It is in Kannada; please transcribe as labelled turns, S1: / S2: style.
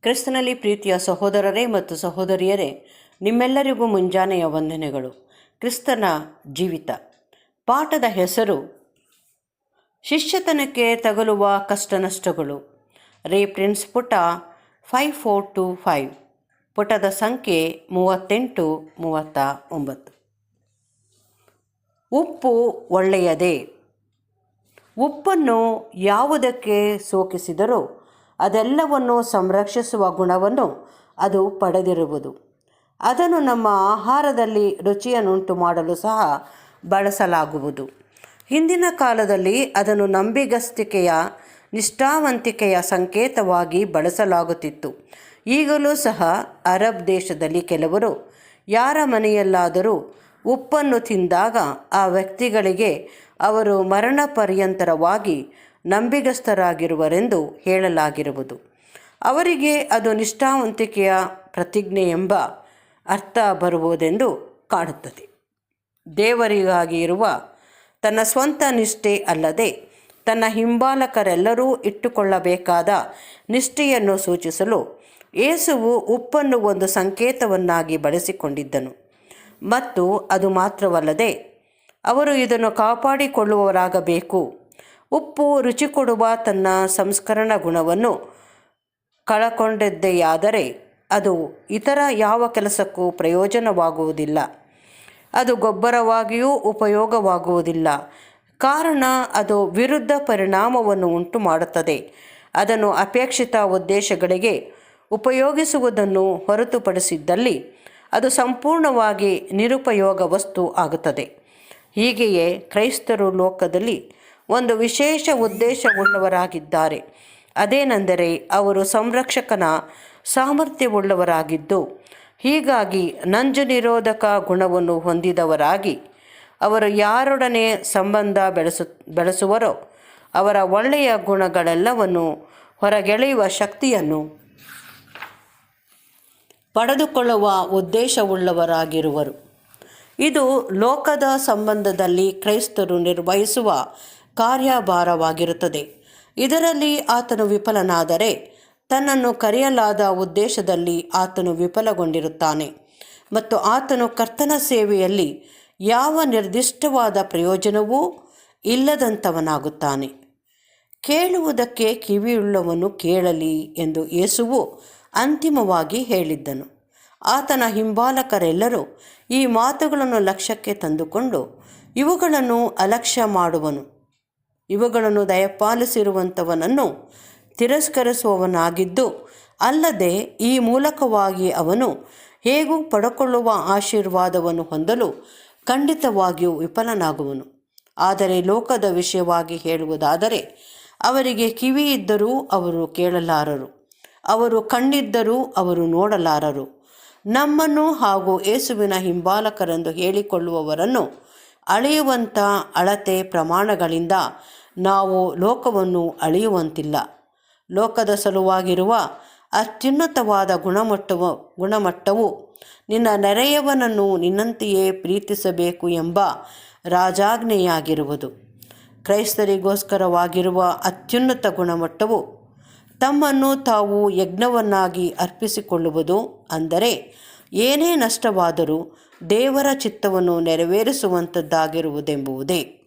S1: ಕ್ರಿಸ್ತನಲ್ಲಿ ಪ್ರೀತಿಯ ಸಹೋದರರೇ ಮತ್ತು ಸಹೋದರಿಯರೇ, ನಿಮ್ಮೆಲ್ಲರಿಗೂ ಮುಂಜಾನೆಯ ವಂದನೆಗಳು. ಕ್ರಿಸ್ತನ ಜೀವಿತ ಪಾಠದ ಹೆಸರು ಶಿಷ್ಯತನಕ್ಕೆ ತಗಲುವ ಕಷ್ಟ ನಷ್ಟಗಳು. ರೆಫರೆನ್ಸ್ ಪುಟ 5425, ಪುಟದ ಸಂಖ್ಯೆ 38-39. ಉಪ್ಪು ಒಳ್ಳೆಯದೇ. ಉಪ್ಪನ್ನು ಯಾವುದಕ್ಕೆ ಸೋಕಿಸಿದರೂ ಅದೆಲ್ಲವನ್ನು ಸಂರಕ್ಷಿಸುವ ಗುಣವನ್ನು ಅದು ಪಡೆದಿರುವುದು. ಅದನ್ನು ನಮ್ಮ ಆಹಾರದಲ್ಲಿ ರುಚಿಯನ್ನುಂಟು ಮಾಡಲು ಸಹ ಬಳಸಲಾಗುವುದು. ಹಿಂದಿನ ಕಾಲದಲ್ಲಿ ಅದನ್ನು ನಂಬಿಗಸ್ತಿಕೆಯ, ನಿಷ್ಠಾವಂತಿಕೆಯ ಸಂಕೇತವಾಗಿ ಬಳಸಲಾಗುತ್ತಿತ್ತು. ಈಗಲೂ ಸಹ ಅರಬ್ ದೇಶದಲ್ಲಿ ಕೆಲವರು ಯಾರ ಮನೆಯಲ್ಲಾದರೂ ಉಪ್ಪನ್ನು ತಿಂದಾಗ ಆ ವ್ಯಕ್ತಿಗಳಿಗೆ ಅವರು ಮರಣ ಪರ್ಯಂತರವಾಗಿ ನಂಬಿಗಸ್ತರಾಗಿರುವರೆಂದು ಹೇಳಲಾಗಿರುವುದು. ಅವರಿಗೆ ಅದು ನಿಷ್ಠಾವಂತಿಕೆಯ ಪ್ರತಿಜ್ಞೆ ಎಂಬ ಅರ್ಥ ಬರುವುದೆಂದು ಕಾಣುತ್ತದೆ. ದೇವರಿಗಾಗಿ ಇರುವ ತನ್ನ ಸ್ವಂತ ನಿಷ್ಠೆ ಅಲ್ಲದೆ ತನ್ನ ಹಿಂಬಾಲಕರೆಲ್ಲರೂ ಇಟ್ಟುಕೊಳ್ಳಬೇಕಾದ ನಿಷ್ಠೆಯನ್ನು ಸೂಚಿಸಲು ಯೇಸುವು ಉಪ್ಪನ್ನು ಒಂದು ಸಂಕೇತವನ್ನಾಗಿ ಬಳಸಿಕೊಂಡಿದ್ದನು. ಮತ್ತು ಅದು ಮಾತ್ರವಲ್ಲದೆ ಅವರು ಇದನ್ನು ಕಾಪಾಡಿಕೊಳ್ಳುವವರಾಗಬೇಕು. ಉಪ್ಪು ರುಚಿ ಕೊಡುವ ತನ್ನ ಸಂಸ್ಕರಣ ಗುಣವನ್ನು ಕಳಕೊಂಡದ್ದೆಯಾದರೆ ಅದು ಇತರ ಯಾವ ಕೆಲಸಕ್ಕೂ ಪ್ರಯೋಜನವಾಗುವುದಿಲ್ಲ. ಅದು ಗೊಬ್ಬರವಾಗಿಯೂ ಉಪಯೋಗವಾಗುವುದಿಲ್ಲ. ಕಾರಣ ಅದು ವಿರುದ್ಧ ಪರಿಣಾಮವನ್ನು ಉಂಟು ಮಾಡುತ್ತದೆ. ಅದನ್ನು ಅಪೇಕ್ಷಿತ ಉದ್ದೇಶಗಳಿಗೆ ಉಪಯೋಗಿಸುವುದನ್ನು ಹೊರತುಪಡಿಸಿದ್ದಲ್ಲಿ ಅದು ಸಂಪೂರ್ಣವಾಗಿ ನಿರುಪಯೋಗ ವಸ್ತು ಆಗುತ್ತದೆ. ಹೀಗೆಯೇ ಕ್ರೈಸ್ತರು ಲೋಕದಲ್ಲಿ ಒಂದು ವಿಶೇಷ ಉದ್ದೇಶವುಳ್ಳವರಾಗಿದ್ದಾರೆ. ಅದೇನೆಂದರೆ ಅವರು ಸಂರಕ್ಷಕನ ಸಾಮರ್ಥ್ಯವುಳ್ಳವರಾಗಿದ್ದು, ಹೀಗಾಗಿ ನಂಜು ನಿರೋಧಕ ಗುಣವನ್ನು ಹೊಂದಿದವರಾಗಿ ಅವರು ಯಾರೊಡನೆ ಸಂಬಂಧ ಬೆಳೆಸುವರೋ ಅವರ ಒಳ್ಳೆಯ ಗುಣಗಳೆಲ್ಲವನ್ನು ಹೊರಗೆಳೆಯುವ ಶಕ್ತಿಯನ್ನು ಪಡೆದುಕೊಳ್ಳುವ ಉದ್ದೇಶವುಳ್ಳವರಾಗಿರುವರು. ಇದು ಲೋಕದ ಸಂಬಂಧದಲ್ಲಿ ಕ್ರೈಸ್ತರು ನಿರ್ವಹಿಸುವ ಕಾರ್ಯಭಾರವಾಗಿರುತ್ತದೆ. ಇದರಲ್ಲಿ ಆತನು ವಿಫಲನಾದರೆ ತನ್ನನ್ನು ಕರೆಯಲಾದ ಉದ್ದೇಶದಲ್ಲಿ ಆತನು ವಿಫಲಗೊಂಡಿರುತ್ತಾನೆ ಮತ್ತು ಆತನು ಕರ್ತನ ಸೇವೆಯಲ್ಲಿ ಯಾವ ನಿರ್ದಿಷ್ಟವಾದ ಪ್ರಯೋಜನವೂ ಇಲ್ಲದಂಥವನಾಗುತ್ತಾನೆ. ಕೇಳುವುದಕ್ಕೆ ಕಿವಿಯುಳ್ಳವನು ಕೇಳಲಿ ಎಂದು ಯೇಸುವು ಅಂತಿಮವಾಗಿ ಹೇಳಿದ್ದನು. ಆತನ ಹಿಂಬಾಲಕರೆಲ್ಲರೂ ಈ ಮಾತುಗಳನ್ನು ಲಕ್ಷ್ಯಕ್ಕೆ ತಂದುಕೊಂಡು ಇವುಗಳನ್ನು ಅಲಕ್ಷ್ಯ ಮಾಡುವನು. ಇವುಗಳನ್ನು ದಯಪಾಲಿಸಿರುವಂಥವನನ್ನು ತಿರಸ್ಕರಿಸುವವನಾಗಿದ್ದು, ಅಲ್ಲದೆ ಈ ಮೂಲಕವಾಗಿ ಅವನು ಹೇಗೂ ಪಡೆದುಕೊಳ್ಳುವ ಆಶೀರ್ವಾದವನ್ನು ಹೊಂದಲು ಖಂಡಿತವಾಗಿಯೂ ವಿಫಲನಾಗುವನು. ಆದರೆ ಲೋಕದ ವಿಷಯವಾಗಿ ಹೇಳುವುದಾದರೆ, ಅವರಿಗೆ ಕಿವಿ ಇದ್ದರೂ ಅವರು ಕೇಳಲಾರರು, ಅವರು ಕಣ್ಣಿದ್ದರೂ ಅವರು ನೋಡಲಾರರು. ನಮ್ಮನ್ನು ಹಾಗೂ ಯೇಸುವಿನ ಹಿಂಬಾಲಕರೆಂದು ಹೇಳಿಕೊಳ್ಳುವವರನ್ನು ಅಳೆಯುವಂಥ ಅಳತೆ ಪ್ರಮಾಣಗಳಿಂದ ನಾವು ಲೋಕವನ್ನು ಅಳೆಯುವಂತಿಲ್ಲ. ಲೋಕದ ಸಲುವಾಗಿರುವ ಅತ್ಯುನ್ನತವಾದ ಗುಣಮಟ್ಟವು ನಿನ್ನ ನೆರೆಯವನನ್ನು ನಿನ್ನಂತೆಯೇ ಪ್ರೀತಿಸಬೇಕು ಎಂಬ ರಾಜಾಜ್ಞೆಯಾಗಿರುವುದು. ಕ್ರೈಸ್ತರಿಗೋಸ್ಕರವಾಗಿರುವ ಅತ್ಯುನ್ನತ ಗುಣಮಟ್ಟವು ತಮ್ಮನ್ನು ತಾವು ಯಜ್ಞವನ್ನಾಗಿ ಅರ್ಪಿಸಿಕೊಳ್ಳುವುದು. ಅಂದರೆ ಏನೇ ನಷ್ಟವಾದರೂ ದೇವರ ಚಿತ್ತವನ್ನು ನೆರವೇರಿಸುವಂಥದ್ದಾಗಿರುವುದೆಂಬುದೇ.